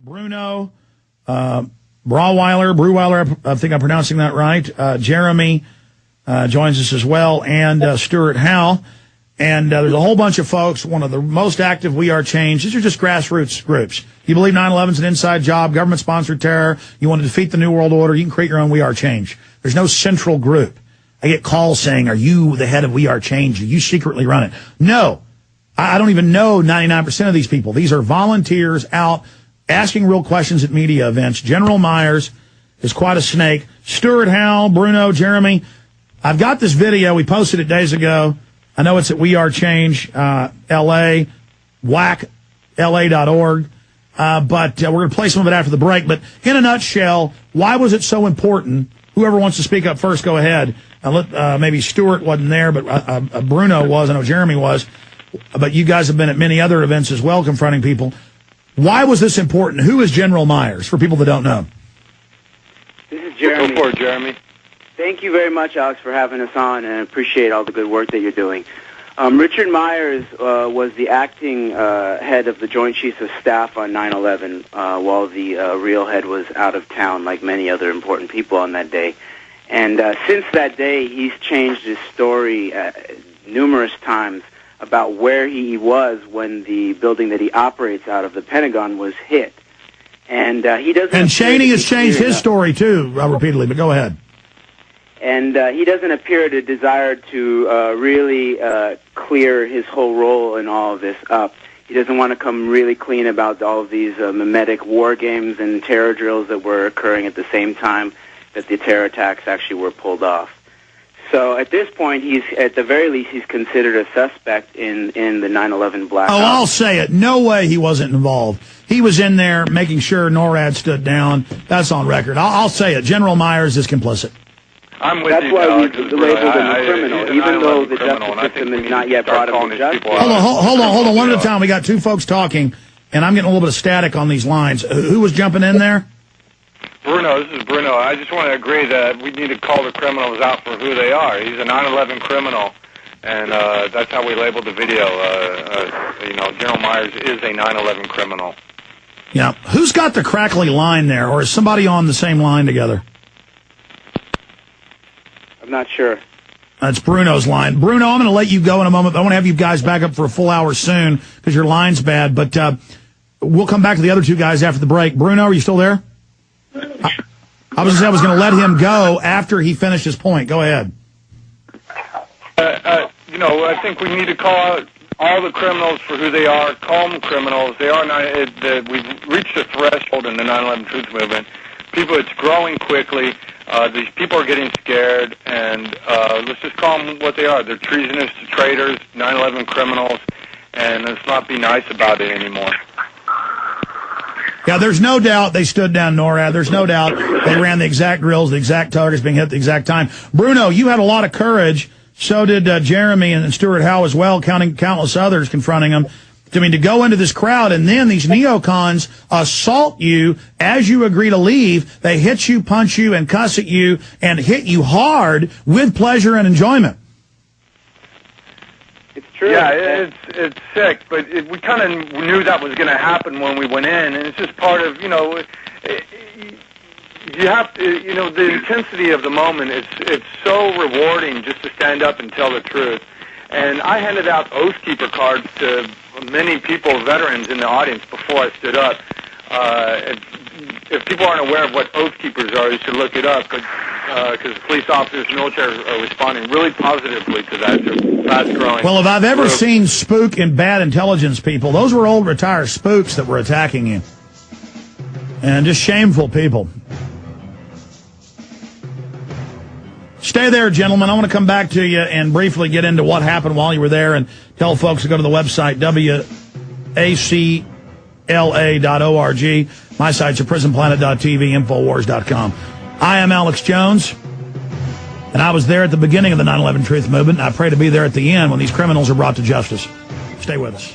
Bruno, Bruhwiler, I think I'm pronouncing that right. Jeremy joins us as well, and Stuart Howe. And there's a whole bunch of folks, one of the most active We Are Change. These are just grassroots groups. You believe 9/11's an inside job, government-sponsored terror, you want to defeat the New World Order, you can create your own We Are Change. There's no central group. I get calls saying, are you the head of We Are Change? Do you secretly run it? No. I don't even know 99% of these people. These are volunteers out asking real questions at media events. General Myers is quite a snake. Stuart Howe, Bruno, Jeremy. I've got this video. We posted it days ago. I know it's at WeAreChangeLA, WACLA.org. But we're going to play some of it after the break. But in a nutshell, why was it so important? Whoever wants to speak up first, go ahead. Maybe Stuart wasn't there, but Bruno was. I know Jeremy was. But you guys have been at many other events as well, confronting people. Why was this important? Who is General Myers, for people that don't know? This is Jeremy. Go for it, Jeremy. Thank you very much, Alex, for having us on, and I appreciate all the good work that you're doing. Richard Myers was the acting head of the Joint Chiefs of Staff on 9/11, while the real head was out of town, like many other important people on that day. And since that day, he's changed his story numerous times about where he was when the building that he operates out of, the Pentagon, was hit. And he doesn't. And Cheney has changed his story too, repeatedly. But go ahead. And he doesn't appear to desire to really clear his whole role in all of this up. He doesn't want to come really clean about all of these mimetic war games and terror drills that were occurring at the same time that the terror attacks actually were pulled off. So at this point, at the very least, he's considered a suspect in the 9/11 blackout. Oh, I'll say it. No way he wasn't involved. He was in there making sure NORAD stood down. That's on record. I'll say it. General Myers is complicit. I'm with That's you, why Alex. we labeled him a criminal, even though the justice system is not yet brought him to justice. Hold on. One at a time. We got two folks talking, and I'm getting a little bit of static on these lines. Who was jumping in there? Bruno, this is Bruno. I just want to agree that we need to call the criminals out for who they are. He's a 9/11 criminal, and that's how we labeled the video. General Myers is a 9/11 criminal. Yeah. Who's got the crackly line there, or is somebody on the same line together? I'm not sure. That's Bruno's line. Bruno, I'm going to let you go in a moment. I want to have you guys back up for a full hour soon because your line's bad. But we'll come back to the other two guys after the break. Bruno, are you still there? I was going to let him go after he finished his point. Go ahead. I think we need to call out all the criminals for who they are. Call them criminals. They are not. We've reached a threshold in the 9/11 Truth Movement. It's growing quickly. These people are getting scared, and let's just call them what they are. They're treasonous, traitors, 9/11 criminals, and let's not be nice about it anymore. Yeah, there's no doubt they stood down NORAD. There's no doubt they ran the exact drills, the exact targets being hit at the exact time. Bruno, you had a lot of courage. So did Jeremy and Stuart Howe as well, counting countless others confronting them. To go into this crowd, and then these neocons assault you as you agree to leave. They hit you, punch you, and cuss at you, and hit you hard with pleasure and enjoyment. It's true. Yeah, it's sick, but we kind of knew that was going to happen when we went in, and it's just part of, you have to, the intensity of the moment, it's so rewarding just to stand up and tell the truth. And I handed out Oath Keeper cards to many people, veterans in the audience, before I stood up. If people aren't aware of what Oath Keepers are, you should look it up, because police officers, military are responding really positively to that. They're fast-growing. Well, if I've ever seen spook and bad intelligence people, those were old retired spooks that were attacking you. And just shameful people. Stay there, gentlemen. I want to come back to you and briefly get into what happened while you were there and tell folks to go to the website, WeAreChangeLA.org. My sites are prisonplanet.tv, Infowars.com. I am Alex Jones, and I was there at the beginning of the 9/11 Truth Movement, and I pray to be there at the end when these criminals are brought to justice. Stay with us.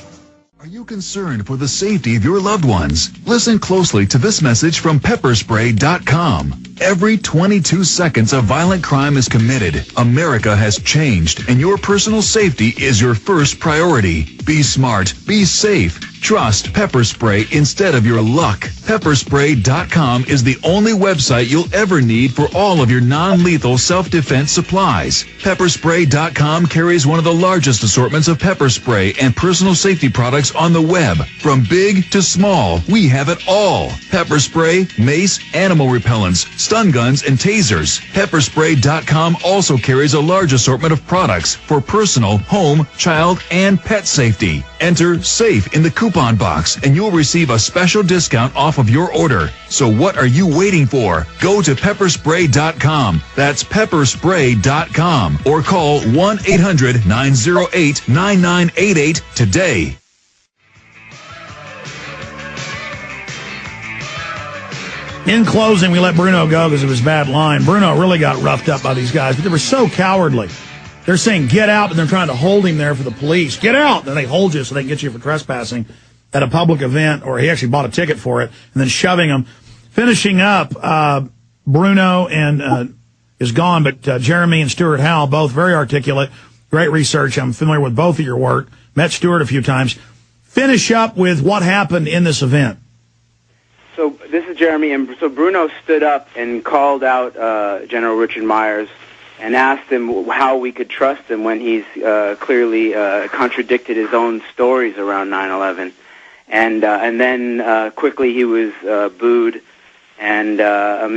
Are you concerned for the safety of your loved ones? Listen closely to this message from pepperspray.com. Every 22 seconds a violent crime is committed. America has changed, and your personal safety is your first priority. Be smart. Be safe. Trust pepper spray instead of your luck. Pepperspray.com is the only website you'll ever need for all of your non-lethal self-defense supplies. Pepperspray.com carries one of the largest assortments of pepper spray and personal safety products on the web. From big to small, we have it all. Pepper spray, mace, animal repellents, stun guns, and tasers. Pepperspray.com also carries a large assortment of products for personal, home, child, and pet safety. Enter SAFE in the coupon box and you'll receive a special discount off of your order. So what are you waiting for? Go to pepperspray.com. That's pepperspray.com or call 1-800-908-9988 today. In closing, we let Bruno go because of his bad line. Bruno really got roughed up by these guys, but they were so cowardly. They're saying, get out, and they're trying to hold him there for the police. Get out! And then they hold you so they can get you for trespassing at a public event, or he actually bought a ticket for it, and then shoving him. Finishing up, Bruno is gone, but Jeremy and Stuart Howell, both very articulate, great research. I'm familiar with both of your work. Met Stuart a few times. Finish up with what happened in this event. So this is Jeremy, and so Bruno stood up and called out General Richard Myers and asked him how we could trust him when he's clearly contradicted his own stories around 9/11. And then quickly he was booed, and a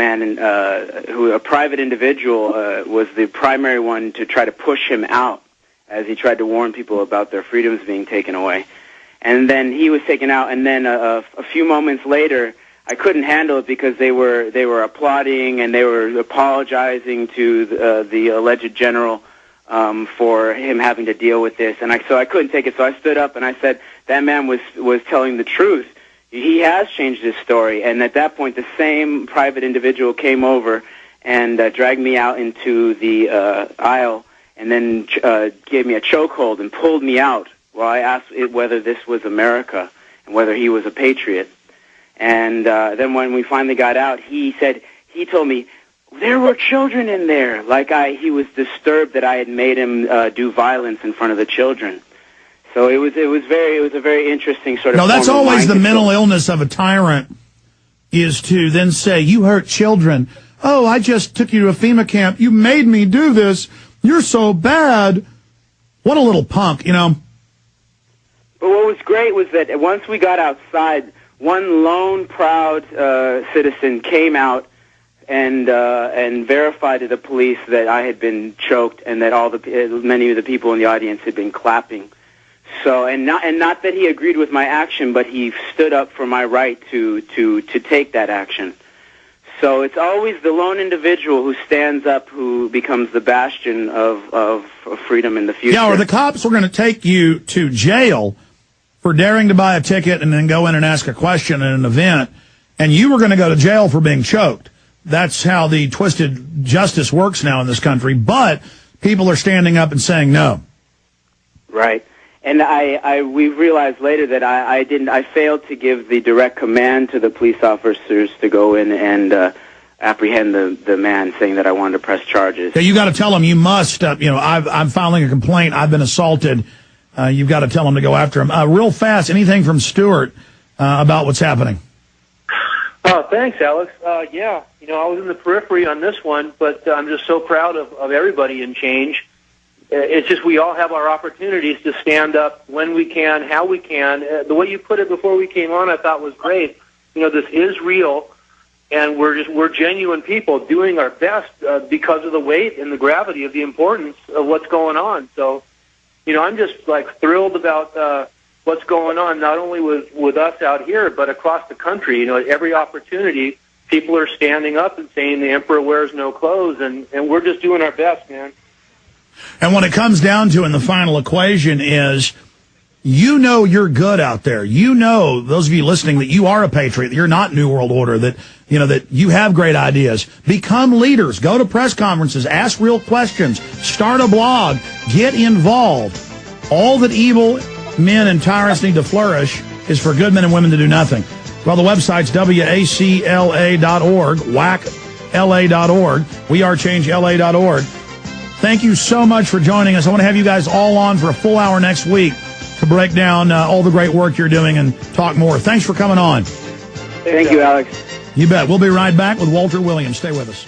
private individual was the primary one to try to push him out as he tried to warn people about their freedoms being taken away. And then he was taken out, and then a few moments later, I couldn't handle it because they were applauding and they were apologizing to the alleged general for him having to deal with this, and so I couldn't take it. So I stood up and I said that man was telling the truth. He has changed his story. And at that point, the same private individual came over and dragged me out into the aisle, and then gave me a chokehold and pulled me out while I asked whether this was America and whether he was a patriot. And then when we finally got out, he told me, there were children in there. He was disturbed that I had made him do violence in front of the children. So it was a very interesting sort of. No, that's always the mental illness of a tyrant, is to then say, you hurt children. Oh, I just took you to a FEMA camp. You made me do this. You're so bad. What a little punk, you know. But what was great was that once we got outside, one lone proud citizen came out and verified to the police that I had been choked and that many of the people in the audience had been clapping. So and not that he agreed with my action, but he stood up for my right to take that action. So it's always the lone individual who stands up who becomes the bastion of freedom in the future. Yeah, or the cops were going to take you to jail for daring to buy a ticket and then go in and ask a question at an event, and you were going to go to jail for being choked. That's how the twisted justice works now in this country, but people are standing up and saying no. Right. And we realized later that I failed to give the direct command to the police officers to go in and apprehend the man, saying that I wanted to press charges. Yeah, you got to tell them you must. I'm filing a complaint. I've been assaulted. You've got to tell them to go after him. Real fast, anything from Stuart about what's happening? Thanks, Alex. Yeah, I was in the periphery on this one, but I'm just so proud of everybody in Change. It's just we all have our opportunities to stand up when we can, how we can. The way you put it before we came on, I thought was great. This is real, and we're genuine people doing our best because of the weight and the gravity of the importance of what's going on. So, I'm just thrilled about what's going on, not only with us out here, but across the country. At every opportunity, people are standing up and saying the emperor wears no clothes, and we're just doing our best, man. And what it comes down to in the final equation is, you're good out there. Those of you listening, that you are a patriot, that you're not New World Order, that you have great ideas. Become leaders. Go to press conferences. Ask real questions. Start a blog. Get involved. All that evil men and tyrants need to flourish is for good men and women to do nothing. Well, the website's WACLA.org. WAC WeAreChangeLA.org. WeAreChangeLA.org. Thank you so much for joining us. I want to have you guys all on for a full hour next week to break down all the great work you're doing and talk more. Thanks for coming on. Thank you, Alex. You bet. We'll be right back with Walter Williams. Stay with us.